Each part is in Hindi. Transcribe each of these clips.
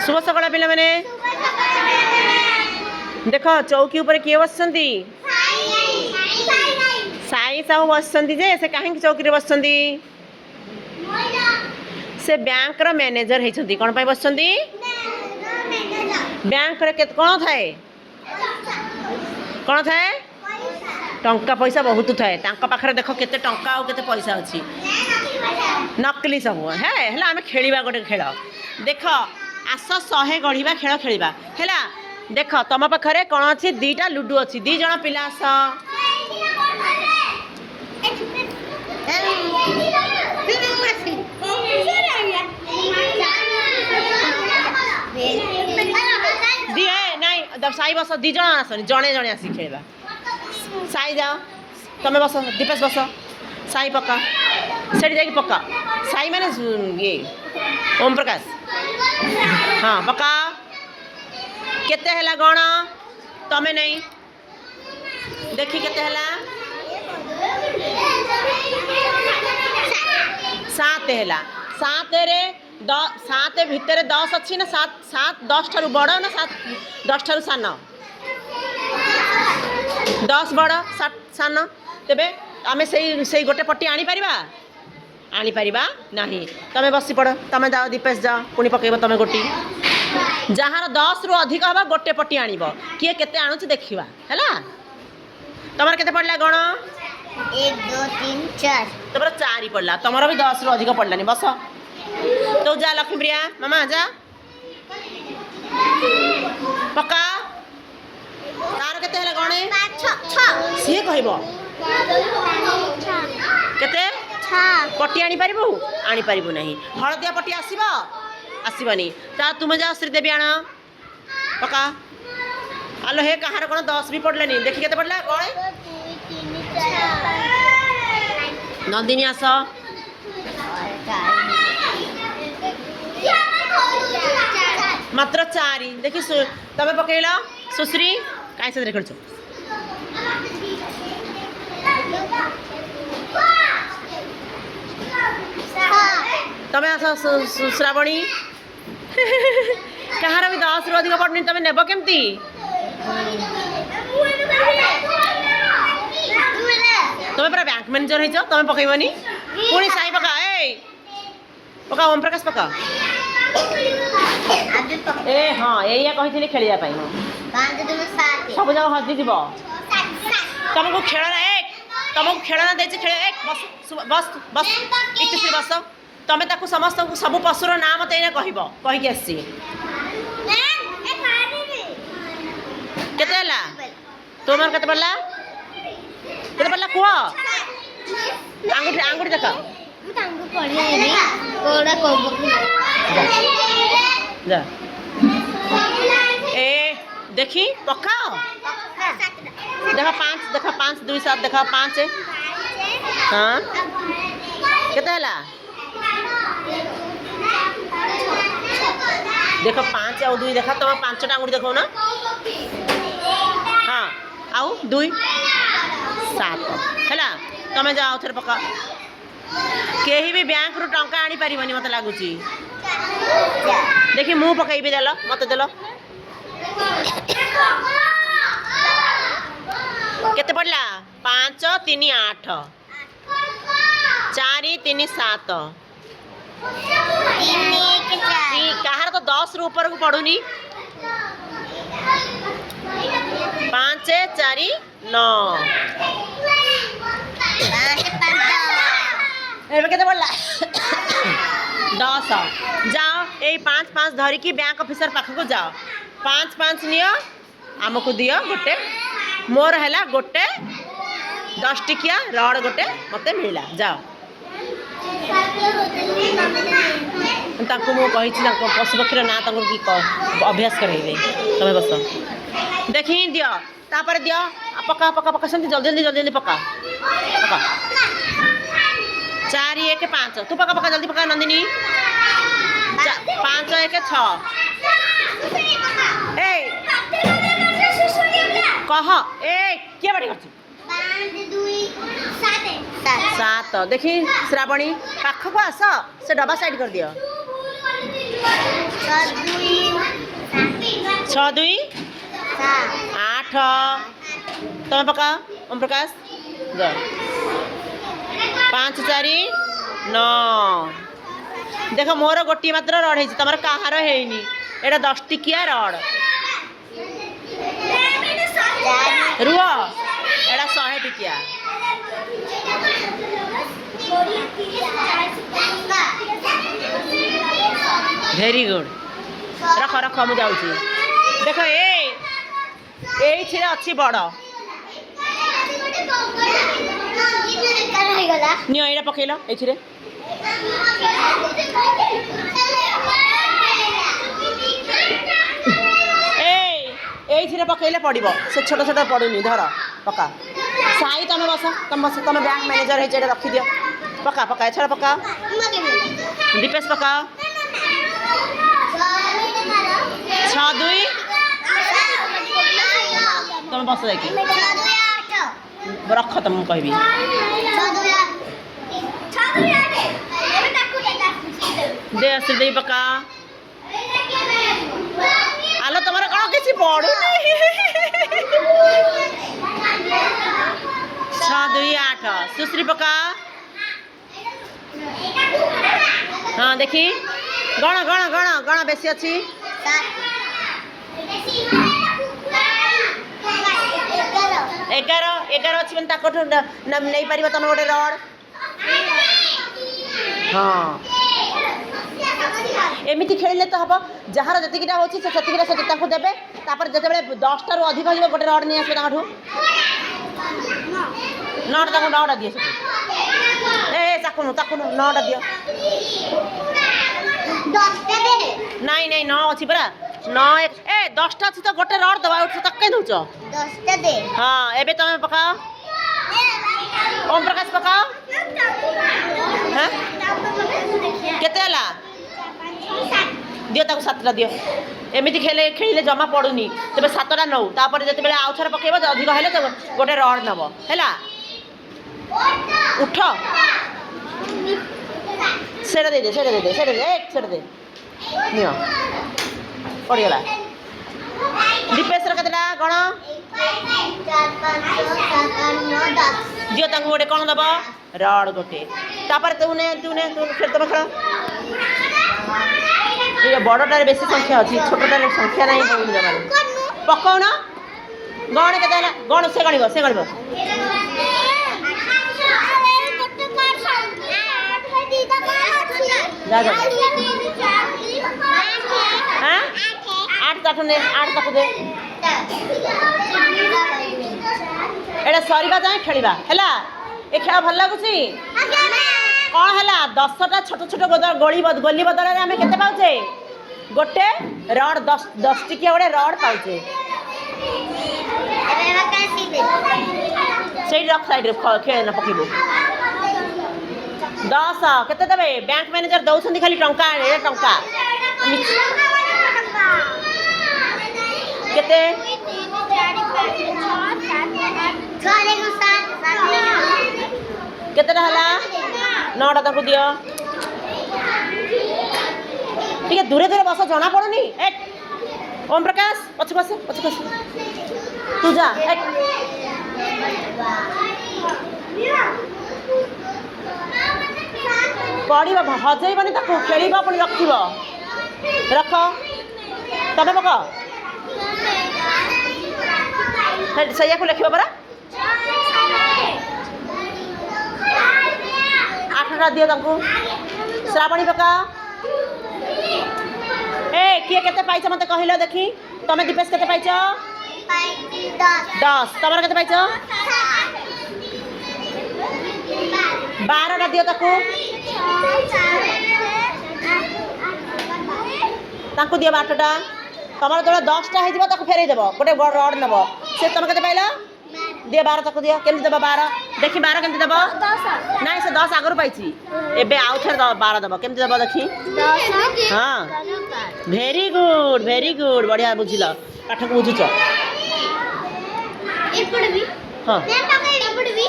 शुभ सकाळ पिला माने देख चौकी ऊपर किए बसछंती साई साहू बसछंती जे से काहे चौकी रे बसछंती से बैंक रो मैनेजर हेछंती कोन पय बसछंती बैंक रे केत कोन थाए टंका पैसा बहुत थाए तांका पाखरे देख केते टंका आ केते पैसा अछि नकली सब है हला आमे खेलिबा गोटे खेल देख आस 100 गढ़िबा खेल खेलिबा हैला देख तम पाखरे कोन अछि दीटा लुडू अछि दी जण पिला आस दी है नहीं साई बस दी जण आसनी जणे जणे आसी खेलिबा साई जाओ तमे बस दीपेश बस साई पक्का सेठी जाके पक्का साई माने ये ओम प्रकाश हाँ पक्का केते हला गण तमे नहीं देखी केते हला 7 हला 7 रे 7 भितर 10 अच्छी ना 7 10 ठारू बड़ ना 7 10 ठारू सान 10 बड़ 7 सान तेबे आमे से गोटे पट्टी आनी परिबा नहीं तमे बसी पड़ तमे जाओ दीपेश जाओ पुणी पकेब तमे गोटी जहार 10 रु अधिक हवा गोटे पट्टी आनिब किए केते आणुछ देखिबा हैला तमर केते पड़ला गण 1 2 3 4 तमर 4 पड़ला तमर भी 10 रु अधिक पड़लानी बस तो जा लक्ष्मीप्रिया मामा जा पक्का तार केते हला गणे 5 6 सी कहइबो केते पट्टी आनी पारिबु नहीं हलदिया पट्टी आसबनी ता तुम जाओ श्रीदेवी आण पक्का आलो हे कहार कौन 10 भी पड़लानी देखी केते पड़ला कौन नंदिनी आस मात्र 4 देखी तमे पकेल सुश्री कहीं से देखो तमे आस श्रावणी कहार भी 10 रु अधिक पड़नी तमे नेब केमती तमे पूरा बैंक मैनेजर हेछ तमे पकईबनी पुणी साई पका पका ओम प्रकाश पका ए हाँ एया कही खेलिया पाई सब जाओ हजी जीव तुमको खेलना देछि खेल बस बस इतने बस तमें ताकू समस्त सब पशुर नाम मत कहब कहीकि आसी केते हला तुमर केते पड़ला कह आंगुठी देख जा ए देखी पक्का देख 5 2 7 देख 5 हाँ केते हला देख 5 आउ 2 देखा तुम 5टा आंगुठी देखो ना हाँ आउ 2 7 है तमें जाओ थे पक्का केही भी बैंक रु टंका आनी पारिबनी मत लागुची देखी मु पकईबे देल मत देल केते पड़ला 5 3 8 4 3 7 कहार तो 10 रु ऊपर को पड़ुनी 5 4 9 केते पड़ला 10 जाओ यही 5 5 धरिकी बैंक ऑफिसर पाखक जाओ 5 5 नियो आमको दियो गोटे मोर है गोटे 10 टिकिया रड गोटे मत मिला जाओ मु पशु पक्षी ना कि अभ्यास करेंगे तमें बस देखी दियो तापर दियो पक्का पक्का पक्का जल्दी जल्दी जल्दी जल्दी पक्का पक्का 4 1 5 तू पक्का पक्का जल्दी पक्का नंदिनी 5 1 6 ए कह ए किए बाड़ी करछ 5 2 7 7 देखी श्रावणी पाख को आस से डबा साइड कर दियो 7 2 6 2 सात 8 तमें पका ओम प्रकाश जा 5 4 9 देख मोर गोटी मात्र रड है तुम कहार है एटा 10 टिकिया रड रुह एटा 100 टिकिया भेरी गुड रख रख मुझे जाऊँगी देख ये अच्छी बड़ नियो ये पकईल ये पकईले पड़ो से छोट छोट पड़ूनी धर पका साई तुम बस तुम बैंक मैनेजर है रखी दियो पका पका एछड़ा पका दीपेश पका 6 2 तुम बस देखी रख तुम कह दे दे पका आलो तुम कौन किसी पड़ू 6 2 8 सुश्री पका हाँ देखी गण गण गण गण बेसी अच्छी 11 अच्छी मैंने नहीं पार तुम गोटे रड हाँ एमती खेलिले तो हम जार जीटा हो देवे जिते 10 रू अधिक हो गोटे रड नहीं आसो नौटा 9टा दिए चाकुनु चाकुनु 9टा दियो नाई नाई 9 अच्छी परा 9 10टा अच्छी तो गोटे रड दबा तक कहीं दौच हाँ एबे तुम पका ओम प्रकाश पका केते दियो ताको 7टा दियो एमती खेले जमा पड़ूनी तेज 7टा नौ तापर जो आउ थे पकेब अधिक है तो गोटे रड नब है उठ सेटा दे नियो पड़गला दीपेश केतटा गण दियो ताको गोटे कौन दब रड गोटे तापर तुने तुने फिर तुम खेल ये बड़टार बेसी संख्या अच्छी छोटटार संख्या नहीं पकाउन गण के गण से गणब हाँ 8 दे एटा सरीबा जाए खेलिबा हैला ए खेल भल लगुच कौन है 10टा छोट छोट गोली बदल आम के पाचे गोटे रड 10 टिकिया गोटे रड पाचे से रख साइड खेल पकेबू 10 केते देबे बैंक मैनेजर दौरान खाली टंका टंका केते केतेटा हला 9टा ताको दियो ठीक है दूरे दूरे बस जना पड़नी ओम प्रकाश पछक आस तू जा पड़ा हजेबनी खेल पुणी रख तब पक सैया को लिख परा 8टा दियो तांको श्रावणी पका किए केते पाइछ मते कहिलो देखी तमे दीपेश केते पाइछ 10 तमर केते पाइछ 12टा दियो ताको तांको दियो 8टा तमर जो 10टा हे जिवो ताको फेरै देबो गोटे रड नबो से तमे केते पाइला दियो 12 ताको दियो केमति देबो 12 देखी 12 केमति देबो 10 नाइ से 10 आगरु पाइछि एबे आउ थेर 12 देबो केमति देबो देखी 10 हां वेरी गुड बढ़िया बुझिल पाठ को बुझुछ एपड़ भी हां मैं पकड़ एपड़ भी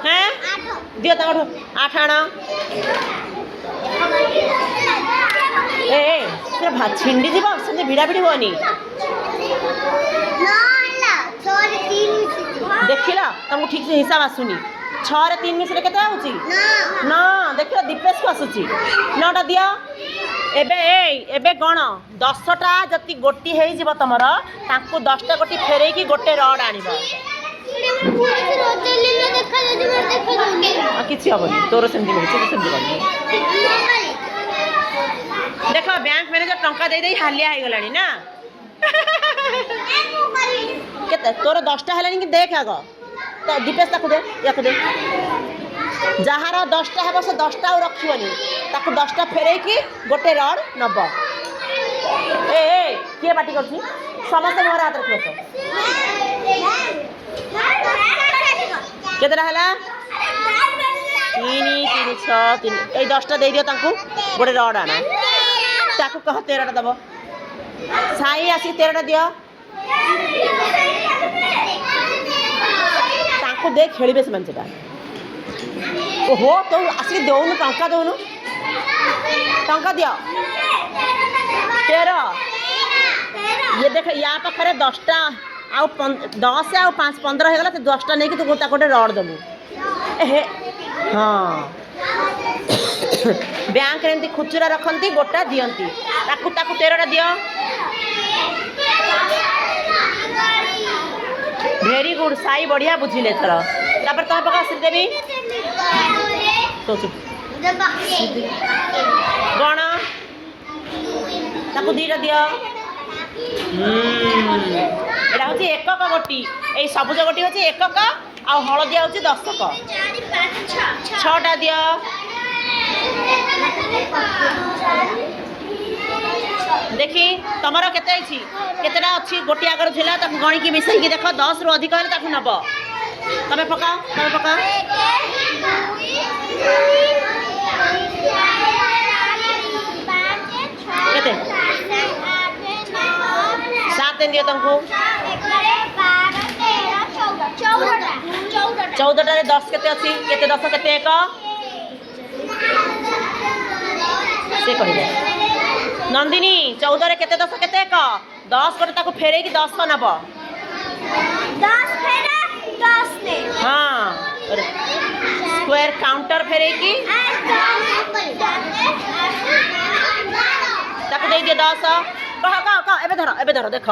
हैं दियो ताको 8 आना ଛିଣ୍ଡି ଯିବ ସେମିତି ଭିଡ଼ା ଭିଡ଼ି ହୁଅନି। ଦେଖିଲ ତମକୁ ଠିକ୍ ସେ ହିସାବ ଆସୁନି। 6ରେ 3 ମିଶିଲେ କେତେ ହେଉଛି? 9। ଦେଖିଲ ଦୀପେଶକୁ ଆସୁଛି। 9ଟା ଦିଅ। ଏବେ ଗଣ 10ଟା ଯଦି ଗୋଟି ହେଇଯିବ ତମର ତାଙ୍କୁ 10ଟା ଗୋଟି ଫେରେଇକି ଗୋଟେ ରଡ୍ ଆଣିବ। କିଛି ହବନି ତୋର ସେମିତି ମିଳୁଛି ସେମିତି କରିବ। ଦେଖ ବ୍ୟାଙ୍କ ମ୍ୟାନେଜର ଟଙ୍କା ଦେଇ ହାଲିଆ ହେଇଗଲାଣି ନା। କେତେ ତୋର 10ଟା ହେଲାଣି କି ଦେଖ ଆଗ ଦୀପେଶ ତାକୁ ଦେ ୟାକୁ ଦେ। ଯାହାର 10ଟା ହେବ ସେ 10ଟା ଆଉ ରଖିବନି ତାକୁ 10ଟା ଫେରେଇକି ଗୋଟେ ରଡ୍ ନବ। କିଏ ପାଟି କରୁଛି? ସମସ୍ତେ ଘର ହାତରେ ବସ। କେତେଟା ହେଲା? 3 3 6 3। ଏଇ 10ଟା ଦେଇଦିଅ ତାଙ୍କୁ ଗୋଟେ ରଡ୍ ଆଣ। ତାକୁ କହ 13ଟା ଦବ। ସାଇ ଆସିକି 13ଟା ଦିଅ। ତାଙ୍କୁ ଦେ ଖେଳିବେ ସେମାନେ ସେଟା। ଓହୋ ତୁ ଆସିକି ଦଉନୁ ଟଙ୍କା ଦଉନୁ। ଟଙ୍କା ଦିଅ 13। ଇଏ ଦେଖ ୟା ପାଖରେ 10ଟା ଆଉ 10 ଆଉ 5 15 ହେଇଗଲା। ତୁ 10ଟା ନେଇକି ତୁ ତାକୁ ଗୋଟେ ରଡ୍ ଦେବୁ। ହଁ ବ୍ୟାଙ୍କରେ ଏମିତି ଖୁଚୁରା ରଖନ୍ତି ଗୋଟା ଦିଅନ୍ତି। ତାକୁ 13ଟା ଦିଅ। ଭେରି ଗୁଡ୍ ସାଇ ବଢ଼ିଆ ବୁଝିଲେ ଏଥର। ତାପରେ ତମେ ପକା ଶ୍ରୀଦେବୀ ଗଣ ତାକୁ 2ଟା ଦିଅ। ଏଇଟା ହେଉଛି ଏକକ ଗୋଟି। ଏଇ ସବୁଜ ଗୋଟି ହେଉଛି ଏକକ ଆଉ ହଳଦିଆ ହେଉଛି ଦଶକ। 6ଟା ଦିଅ। ଦେଖି ତମର କେତେ ହେଇଛି? କେତେଟା ଅଛି? ଗୋଟି ଆଗରୁ ଥିଲା ତାକୁ ଗଣିକି ମିଶେଇକି ଦେଖ 10ରୁ ଅଧିକ ହେଲେ ତାକୁ ନେବ। ତମେ ପକା କେତେ? 7 ଦିଅ ତାଙ୍କୁ। 14ଟାରେ 10 କେତେ ଅଛି? କେତେ 10 କେତେ 1? ସେ କହିବ ନନ୍ଦିନୀ 14ରେ କେତେ 10 କେତେ 1? 10 ଗୋଟେ ତାକୁ ଫେରେଇକି 10 ନେବ। ହଁ ସ୍କୋୟାର କାଉଣ୍ଟର ଫେରେଇକି ତାକୁ ଦେଇଦିଅ 10। କହ ଏବେ ଧର ଦେଖ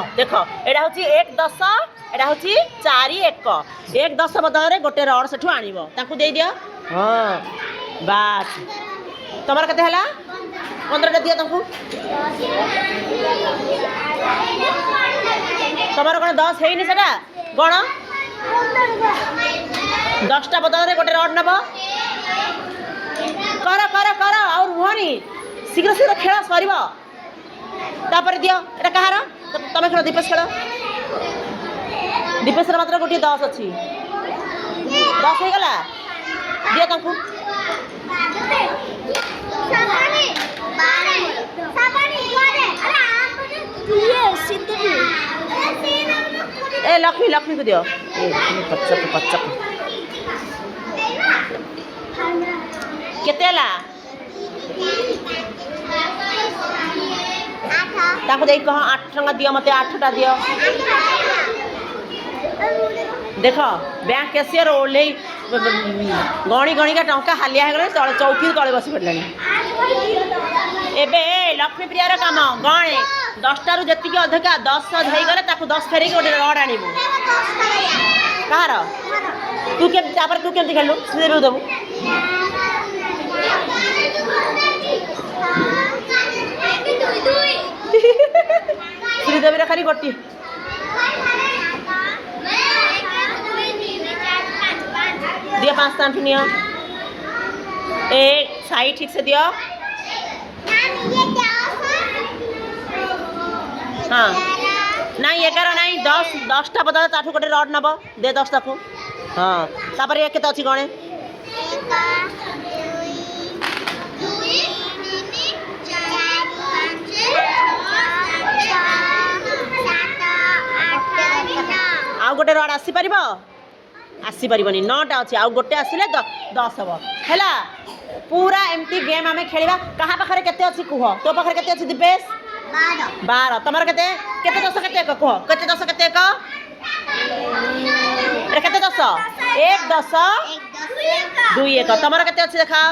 ଏଇଟା ହେଉଛି 1 10। ଏଇଟା ହେଉଛି 4 1। 1 10 ବଦଳରେ ଗୋଟେ ରଡ୍ ସେଠୁ ଆଣିବ। ତାଙ୍କୁ ଦେଇଦିଅ। ହଁ ବାସ୍ ତମର କେତେ ହେଲା? 15ଟା ଦିଅ ତାଙ୍କୁ। ତମର କ'ଣ 10 ହେଇନି ସେଟା? କ'ଣ 10ଟା ବଦଳରେ ଗୋଟେ ରଡ୍ ନେବ। କର ଆଉ ରୁହନି। ଶୀଘ୍ର ଖେଳ ସରିବ। ତାପରେ ଦିଅ। ଏଟା କାହାର? ତମେ ଖେଳ। ଦୀପେଶ ଖେଳ। ଦୀପେଶର ମାତ୍ର ଗୋଟିଏ 10 ଅଛି। 10 ହେଇଗଲା। ଦିଅ ତାଙ୍କୁ। ଲକ୍ଷ୍ମୀକୁ ଦିଅ। କେତେ ହେଲା? ତାଙ୍କୁ ଦେଇ କହ 8 ଟଙ୍କା ଦିଅ ମୋତେ। 8ଟା ଦିଅ। ଦେଖ ବ୍ୟାଙ୍କ କ୍ୟାସିୟର ଓହ୍ଲେଇ ଗଣିକା ଟଙ୍କା ହାଲିଆ ହେଇଗଲାଣି। ଚୌକି ତଳେ ବସି ପଡ଼ିଲାଣି। ଏବେ ଲକ୍ଷ୍ମୀପ୍ରିୟାର କାମ ଗଣେ। 10ଟାରୁ ଯେତିକି ଅଧିକା 10 ହେଇଗଲେ ତାକୁ 10 ଫେରେଇକି ଗୋଟେ ରଡ୍ ଆଣିବୁ। କାହାର? ତାପରେ ତୁ କେମିତି ଖେଳିଲୁ? ଶ୍ରୀଦେବୀକୁ ଦେବୁ। ଶ୍ରୀଦେବୀର ଖାଲି ଗୋଟିଏ। दिया 5 तांठू नियो ए साई ठीक से दियो हाँ नहीं 11 नहीं 10 टा बदल ताठू गोटे रड नब दे 10 ताकू हाँ तापर ये केते अछि गणे आउ गोटे रड आसी परिबो आसी परिबनी 9टा अछि आउ गोटे आसिले 10 हबो हैला पूरा एमती गेम आमे खेलिबा कहा पाखरे केते अछि कुह तो पाखरे केते अछि दिपेश 12 ତମର କେତେ କେତେ 10 କେତେ 1 କୁହ କେତେ 10 କେତେ 1 ଏଟା କେତେ 10 1 10 2 1 ତମର କେତେ ଅଛି ଦେଖାଅ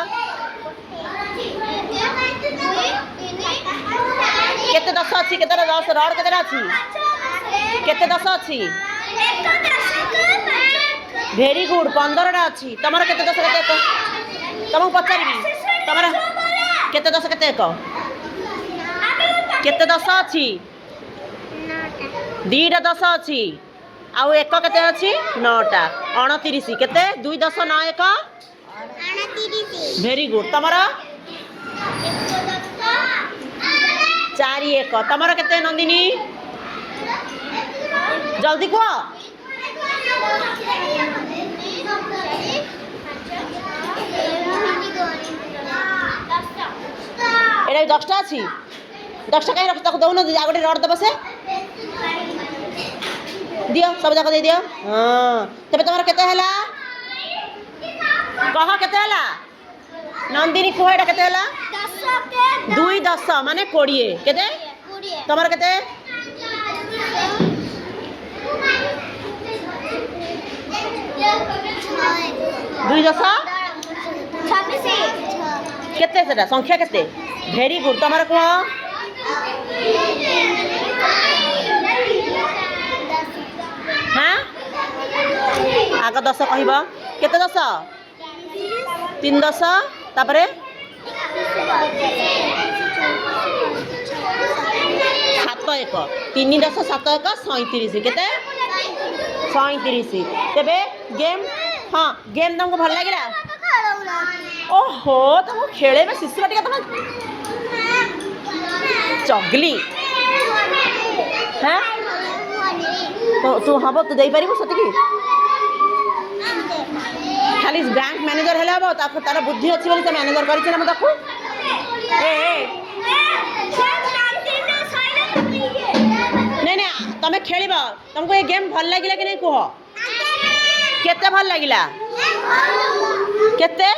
କେତେ 10 ଅଛି କେତେ 10 ରଡ କେତେ ଅଛି କେତେ 10 ଅଛି ଭେରି ଗୁଡ 15 ଟା ଅଛି ତମର କେତେ 10 କେତେ 1 ତମକୁ ପଚାରିବି ତମର କେତେ 10 କେତେ 1 କେତେ 10 ଅଛି 2ଟା 10 ଅଛି ଆଉ 1 କେତେ ଅଛି 9ଟା 29 କେତେ 2 10 9 1 ଭେରି ଗୁଡ ତମର 4 1 ତମର କେତେ ନନ୍ଦିନୀ ଜଲ୍ଦି କୁହ ଏଟା 10ଟା ଅଛି 10ଟା କାହିଁ ରଖ ତାକୁ ଦଉନ ଆଉ ଗୋଟେ ରଡ ଦବ ସେ ଦିଅ ସବୁ ଯାକ ଦେଇ ଦିଅ ହଁ ତେବେ ତମର କେତେ ହେଲା କହ କେତେ ହେଲା ନନ୍ଦିନୀ କୁହ ଏଟା କେତେ ହେଲା 2 10 ମାନେ 20 କେତେ ତମର କେତେ 2 10 କେତେ ସେଟା ସଂଖ୍ୟା କେତେ ଭେରି ଗୁଡ ତମର କୁହ हाँ आग 10 कहब केते 10 3 10 तापरे 7 1 3 10 7 1 37 केते 37 तेबे गेम हाँ गेम तुमको भल लगिला ओहो तुमको खेले में शिशु टिके तुम चगली हाँ तो तू हम तू दे पारिबु सतकी खाली बैंक मैनेजर हेला बो ताको तार बुद्धि अछि बोली त मैनेजर करि छ ना म ताको ए नहीं नहीं तमे खेलिबा तुमको ये गेम भल लागिला कि नहीं कुह केते भल लागिला केते